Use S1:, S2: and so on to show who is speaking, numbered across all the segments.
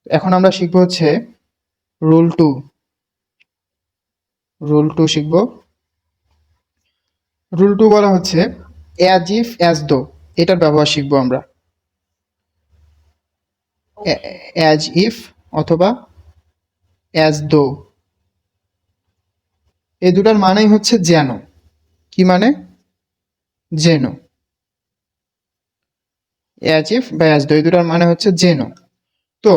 S1: এখন আমরা শিখবো হচ্ছে রুল টু। রুল টু শিখবো। রুল টু বলা হচ্ছে অ্যাজ ইফ অ্যাজ দো, এটার ব্যবহার শিখবো আমরা। অ্যাজ ইফ অথবা অ্যাজ দো, এই দুটার মানেই হচ্ছে যেন। কি মানে? যেন। অ্যাজ ইফ বা অ্যাজ দো এই দুটার মানে হচ্ছে যেন। তো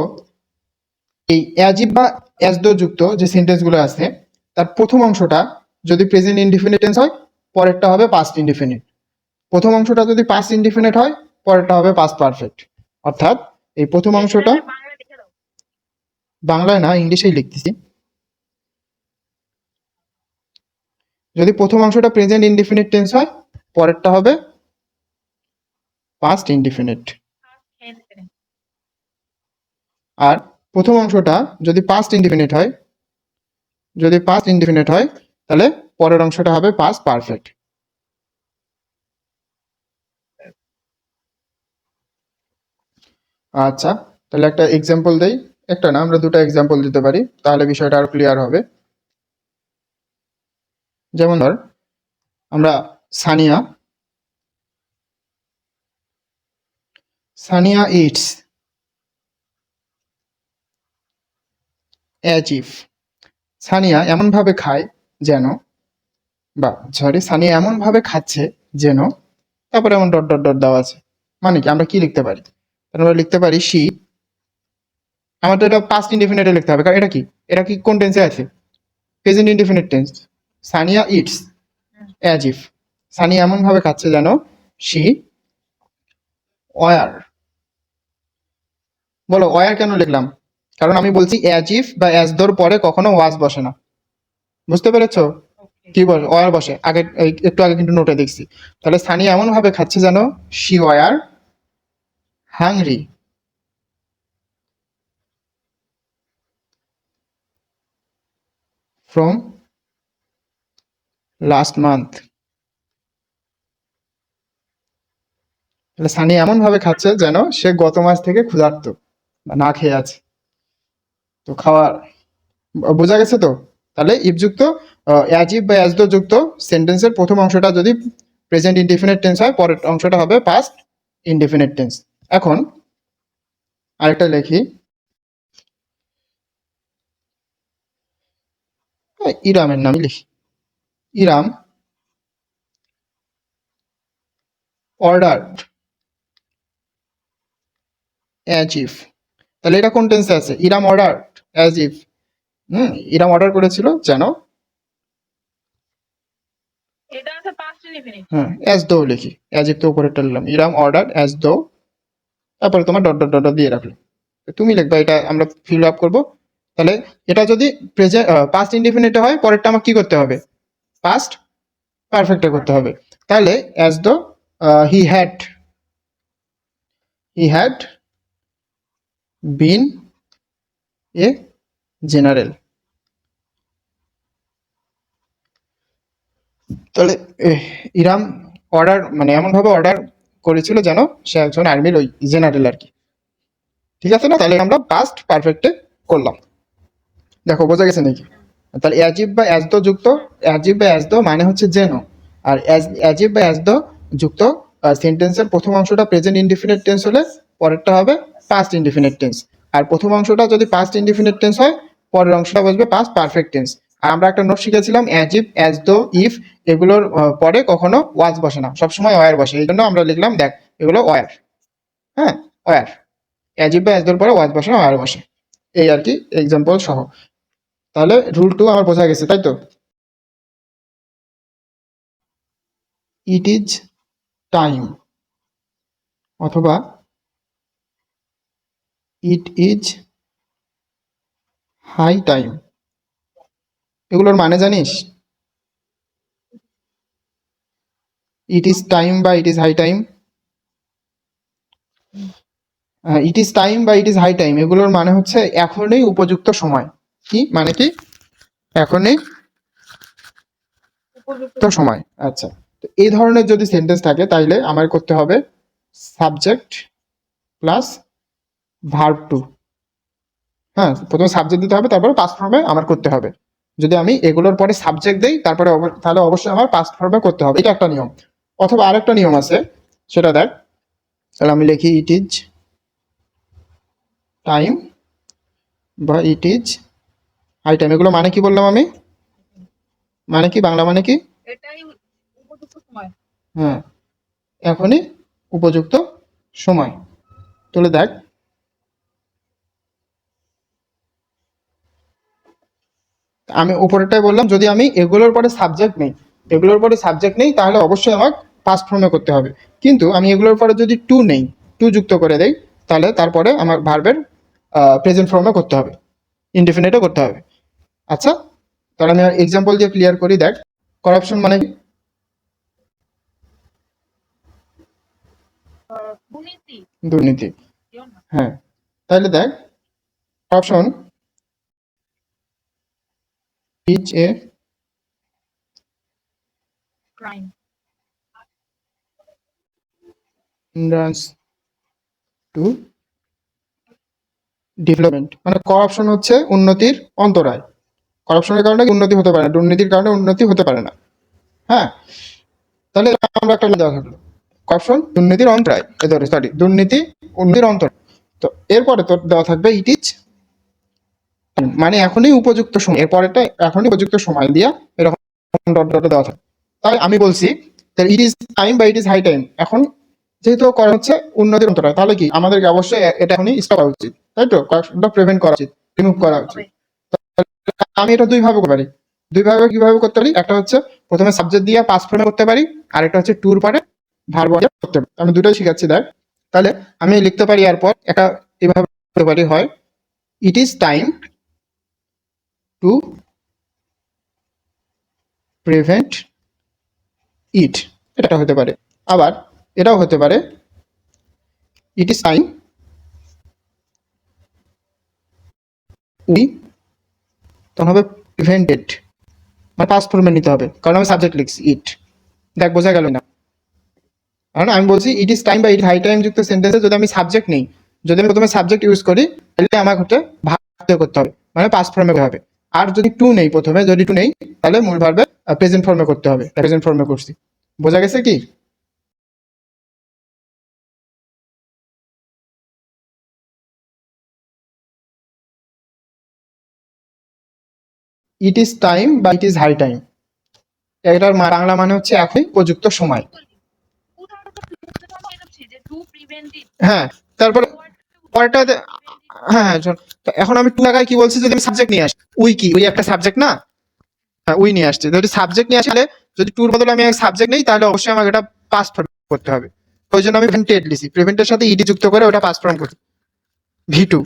S1: এই অ্যাজ ইফ বা অ্যাজ দো যুক্ত যে সেন্টেন্সগুলো আছে তার প্রথম অংশটা যদি প্রেজেন্ট ইনডিফিনিট টেন্স হয়, পরেরটা হবে পাস্ট ইনডিফিনিট। প্রথম অংশটা যদি পাস্ট ইনডিফিনিট হয়, পরেরটা হবে পাস্ট পারফেক্ট। অর্থাৎ এই প্রথম অংশটা বাংলায় না, ইংলিশেই লিখতেছি। যদি প্রথম অংশটা প্রেজেন্ট ইনডিফিনিট টেন্স হয়, পরেরটা হবে পাস্ট ইনডিফিনিট। আর প্রথম অংশটা যদি পাস্ট ইনডিফিনিট হয়, তাহলে পরের অংশটা হবে পাস্ট পারফেক্ট। আচ্ছা, তাহলে একটা এক্সাম্পল দেই। একটা না, আমরা দুটো এক্সাম্পল দিতে পারি, তাহলে বিষয়টা আরো ক্লিয়ার হবে। যেমন ধর, আমরা Sania it's as if. Sania এমন ভাবে খায় যেন, বা সরি, সানিয়া এমন ভাবে খাচ্ছে যেন, তারপরে এমন ডট ডট ডট দেওয়া আছে। মানে কি, আমরা কি লিখতে পারি? আমরা লিখতে পারি শি। আমাদের এটা পাস্ট ইনডিফিনিটে লিখতে হবে, কারণ এটা কি কোন টেন্সে আছে? Present indefinite tense. Sania it's as if, Sania এমন ভাবে খাচ্ছে যেন শি ওয়ার। বলো ওয়ার কেন লিখলাম? কারণ আমি বলছি অ্যাজ ইফ বা অ্যাজ দোর পরে কখনো ওয়াজ বসে না। বুঝতে পেরেছো? কি বল, ওয়ার বসে আগে, একটু আগে কিন্তু নোটে দেখছি। তাহলে সানিয়া এমন ভাবে খাচ্ছে যেন she were hungry from last month. তাহলে সানি এমন ভাবে খাচ্ছে যেন সে গত মাস থেকে ক্ষুধার্ত বা না খেয়ে আছে। তো খাওয়ার, বোঝা গেছে তো? তাহলে ইফ যুক্ত অ্যাজ ইফ বা অ্যাজ দো যুক্ত সেন্টেন্সের প্রথম অংশটা যদি প্রেজেন্ট ইনডিফিনিট টেন্স হয়, পরের অংশটা হবে পাস্ট ইনডিফিনিট টেন্স। এখন আরেকটা লিখি। ইরামের নামই লিখি। ইরাম অর্ডার অ্যাজ ইফ। তাহলে এটা কোন টেন্সে আছে? ইরাম order as if. Iram order করেছিল যেন, হ্যাঁ অ্যাজ দো লিখি। অ্যাজ ইফ তো উপরেরটা লিখলাম, ইরাম অর্ডার অ্যাজ দো, তারপরে তোমার ডট ডট ডট দিয়ে রাখলো। তুমি লিখবা, এটা আমরা ফিল আপ করবো। তাহলে এটা যদি প্রেজেন্ট পাস্ট ইনডিফিনিটে হয়, পরেরটা আমার কি করতে হবে? পাস্ট পারফেক্টে করতে হবে। তাহলে as though he had been a general. তাহলে ইরাম অর্ডার মানে এমন ভাবে অর্ডার করেছিল যেন সে একজন আর্মির ওই জেনারেল আর কি। ঠিক আছে না? তাহলে আমরা পাস্ট পারফেক্টে করলাম। দেখো বোঝা গেছে নাকি? তাহলে অ্যাজিভ বা অ্যাজ দো যুক্ত, অ্যাজিভ বা অ্যাজ দো মানে হচ্ছে যেন। আর অ্যাজিভ বা অ্যাজ দো যুক্ত সেন্টেন্সের প্রথম অংশটা প্রেজেন্ট ইনডিফিনিট টেন্স হলে, পরেরটা হবে পাস্ট ইনডিফিনিট টেন্স। আর প্রথম অংশটা যদি পাস্ট ইনডিফিনিট টেন্স হয়, পরের অংশটা বসবে পাস্ট পারফেক্ট টেন্স। আর আমরা একটা নোট শিখেছিলাম, অ্যাজিভ, অ্যাজ দো, ইফ এগুলোর পরে কখনো ওয়াজ বসে না, সবসময় ওয়ার বসে। এই জন্য আমরা লিখলাম, দেখ এগুলো ওয়ার। হ্যাঁ, ওয়ার। অ্যাজিভ বা অ্যাজ দোর পরে ওয়াজ বসে না, ওয়ার বসে। এই আর কি এক্সাম্পল সহ। তাহলে রুল টু আমার বোঝা গেছে, তাই তো? ইট ইজ টাইম অথবা ইট ইজ হাই টাইম, এগুলোর মানে জানিস? ইট ইজ টাইম বা it is high time, it is time বা ইট ইজ হাই টাইম এগুলোর মানে হচ্ছে এখনই উপযুক্ত সময়। কি মানে? কি এখনই উপযুক্ত সময়। আচ্ছা, তো এই ধরনের যদি সেন্টেন্স থাকে, তাইলে আমার করতে হবে সাবজেক্ট প্লাস ভার্ব টু। হ্যাঁ, প্রথমে সাবজেক্ট দিতে হবে, তারপরে পাস্ট ফর্মে আমার করতে হবে। যদি আমি এগুলোর পরে সাবজেক্ট দেই তারপরে তাহলে অবশ্যই আমার পাস্ট ফর্মে করতে হবে, এটা একটা নিয়ম। অথবা আরেকটা নিয়ম আছে, সেটা দেখ। তাহলে আমি লিখি ইট ইজ টাইম বা ইট ইজ হাই টাইম। এগুলো মানে কি বললাম আমি? মানে কি, বাংলা মানে কি?
S2: এটাই উপযুক্ত সময়।
S1: হ্যাঁ, এখনই উপযুক্ত সময়। তাহলে দেখ, আমি উপরেরটাই বললাম, যদি আমি এগুলোর পরে সাবজেক্ট নেই তাহলে অবশ্যই আমার পাস্ট ফর্মে করতে হবে। কিন্তু আমি এগুলোর পরে যদি টু যুক্ত করে দেই, তাহলে তারপরে আমার ভার্বের প্রেজেন্ট ফর্মে করতে হবে, ইনডিফিনিটও করতে হবে। আচ্ছা, তাহলে আমি এক্সাম্পল দিয়ে ক্লিয়ার করি। দেখ, করাপশন মানে কি? দুর্নীতি। হ্যাঁ, তাহলে দেখ, corruption is a
S2: crime
S1: hindrance to development. মানে করাপশন হচ্ছে উন্নতির অন্তরায়। করাপশনের কারণে উন্নতি হতে পারে না, দুর্নীতির কারণে উন্নতি হতে পারে না। হ্যাঁ, তাহলে আমরা একটা দেওয়া থাকলো, করাপশন দুর্নীতির অন্তরায়, সরি, দুর্নীতি উন্নতির অন্তরায়। তো এরপরে তোর দেওয়া থাকবে ইট ইজ, মানে এখনই উপযুক্ত সময়, এরপরেটা এখনই উপযুক্ত সময় দিয়া এরকম ডট ডট দেওয়া থাকে। তাই আমি বলছি তাহলে ইট ইজ টাইম বা ইট ইজ হাই টাইম, এখন যেহেতু করা হচ্ছে উন্নতির অন্তরায়, তাহলে কি আমাদেরকে অবশ্যই এটা এখনই স্টপ করা উচিত, তাই তো? করাপশনটা প্রিভেন্ট করা উচিত, রিমুভ করা উচিত। আমি এটা দুই ভাবে করতে পারি। কিভাবে করতে পারি? একটা হচ্ছে প্রথমে সাবজেক্ট দিয়ে পাস ফর্মে করতে পারি, আর একটা হচ্ছে টুর পরে ভার্ব দিয়ে করতে পারি। আমি দুটোই শিখাচ্ছি। দেখ, তাহলে আমি লিখতে পারি এরপর একটা এভাবে করতে পারি, হয় ইট ইজ টাইম টু প্রিভেন্ট ইট, এটা হতে পারে। আবার এটাও হতে পারে ইট ইজ টাইম উই, তখন হবে প্রিভেন্টেড, মানে পাস্ট ফর্মে নিতে হবে, কারণ আমি সাবজেক্ট লিখছি ইট। দেখ, বোঝা গেল না? কারণ আমি বলছি ইট ইজ টাইম বা ইট হাই টাইম যুক্ত সেন্টেন্সে যদি আমি সাবজেক্ট নেই, যদি আমি প্রথমে সাবজেক্ট ইউজ করি, তাহলে আমাকে হচ্ছে ভার্ব দিয়ে করতে হবে, মানে পাস্ট ফর্মে হবে। আর যদি টু নেই, প্রথমে যদি টু নেই, তাহলে মূল ভার্বে প্রেজেন্ট ফর্মে করতে হবে। প্রেজেন্ট ফর্মে করছি, বোঝা গেছে কি? ইট ইজ টাইম বা ইট ইজ হাই টাইম, এটার বাংলা মানে হচ্ছে এখনই উপযুক্ত সময়। হ্যাঁ, তারপর পরেরটা, হ্যাঁ হ্যাঁ শোন, তো এখন আমি টু লাগাই কি বলছি, যদি আমি সাবজেক্ট নিয়ে আসি, উই কি, উই একটা সাবজেক্ট না? হ্যাঁ, উই নিয়ে আসছে। যদি সাবজেক্ট নিয়ে আসলে, যদি টুর বদলে আমি সাবজেক্ট নেই, তাহলে অবশ্যই আমাকে এটা পাস্ট ফর্ম করতে হবে। ওই জন্য আমি প্রিভেন্টেড লিখি, প্রিভেন্টের সাথে ইডি যুক্ত করে ওটা পাস্ট ফর্ম করি, ভি টু,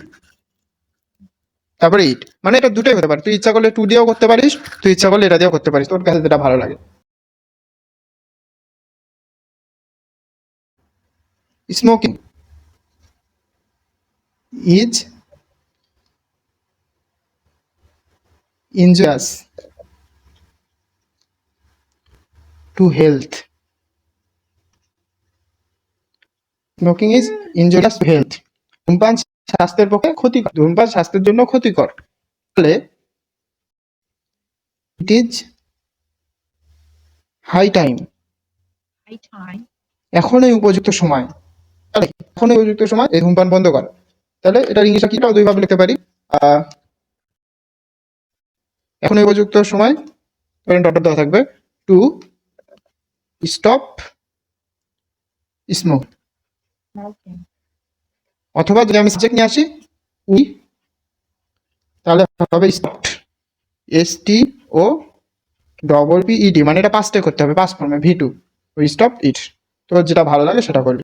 S1: তারপরে ইট। মানে এটা দুটোই হতে পারে, তুই ইচ্ছা করলে টু দিয়েও করতে পারিস, তুই ইচ্ছা করলে এটা দিয়েও করতে পারিস, তোর কাছে যেটা ভালো লাগে। Smoking is injurious to health. Smoking is injurious to health. ধূমপান স্বাস্থ্যের পক্ষে ক্ষতিকর, ধূমপান স্বাস্থ্যের জন্য ক্ষতিকর। তাহলে ইট ইজ হাই টাইম, এখনই উপযুক্ত সময়। তাহলে এখনই উপযুক্ত সময় এই ধূমপান বন্ধ করা। তাহলে এটা ইংলিশে কি দুই ভাবে লিখতে পারি, এখনই উপযুক্ত সময় ডট দেওয়া থাকবে টু স্টপ স্মোক। অথবা যদি আমি সাবজেক্ট নিয়ে আসি উই, তাহলে হবে স্টপ, এস টি ও ডবল পি ইডি, মানে এটা পাস্টে করতে হবে, পাস্ট ফর্মে ভি টু, স্টপ ইট। তো যেটা ভালো লাগে সেটা করবি।